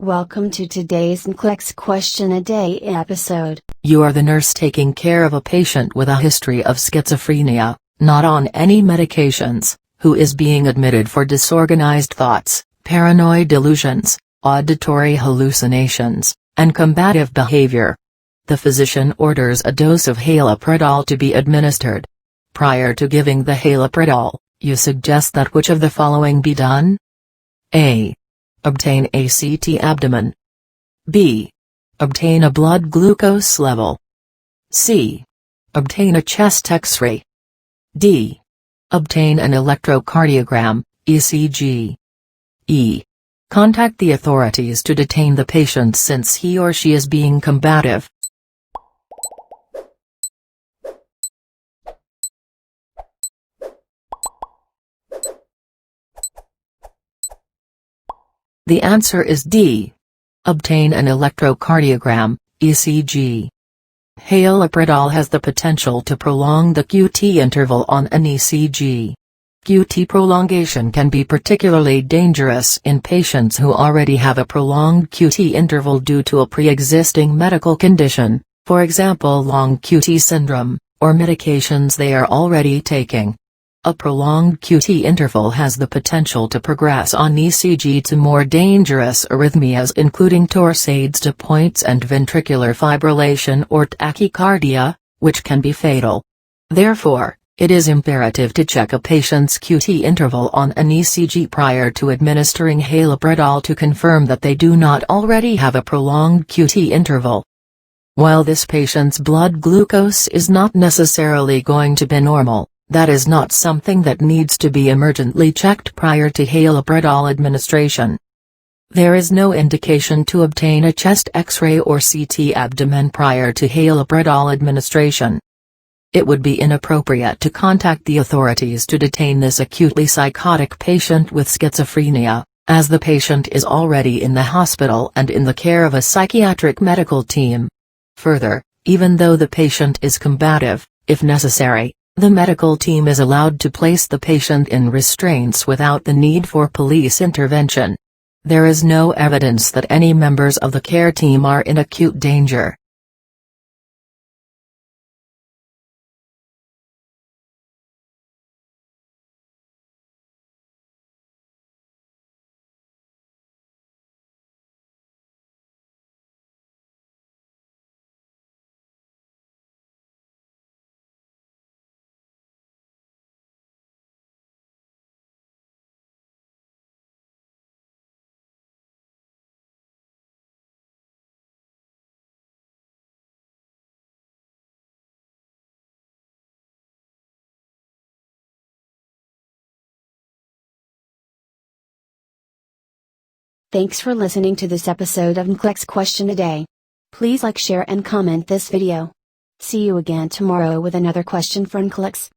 Welcome to today's NCLEX Question A Day episode. You are the nurse taking care of a patient with a history of schizophrenia, not on any medications, who is being admitted for disorganized thoughts, paranoid delusions, auditory hallucinations, and combative behavior. The physician orders a dose of haloperidol to be administered. Prior to giving the haloperidol, you suggest that which of the following be done? A. Obtain a CT abdomen. B. Obtain a blood glucose level. C. Obtain a chest X-ray. D. Obtain an electrocardiogram, ECG. E. Contact the authorities to detain the patient since he or she is being combative. The answer is D. Obtain an electrocardiogram, ECG. Haloperidol has the potential to prolong the QT interval on an ECG. QT prolongation can be particularly dangerous in patients who already have a prolonged QT interval due to a pre-existing medical condition, for example long QT syndrome, or medications they are already taking. A prolonged QT interval has the potential to progress on ECG to more dangerous arrhythmias including torsades de pointes and ventricular fibrillation or tachycardia, which can be fatal. Therefore, it is imperative to check a patient's QT interval on an ECG prior to administering haloperidol to confirm that they do not already have a prolonged QT interval. While this patient's blood glucose is not necessarily going to be normal, that is not something that needs to be emergently checked prior to haloperidol administration. There is no indication to obtain a chest X-ray or CT abdomen prior to haloperidol administration. It would be inappropriate to contact the authorities to detain this acutely psychotic patient with schizophrenia, as the patient is already in the hospital and in the care of a psychiatric medical team. Further, even though the patient is combative, if necessary, the medical team is allowed to place the patient in restraints without the need for police intervention. There is no evidence that any members of the care team are in acute danger. Thanks for listening to this episode of NCLEX Question A Day. Please like, share and comment this video. See you again tomorrow with another question for NCLEX.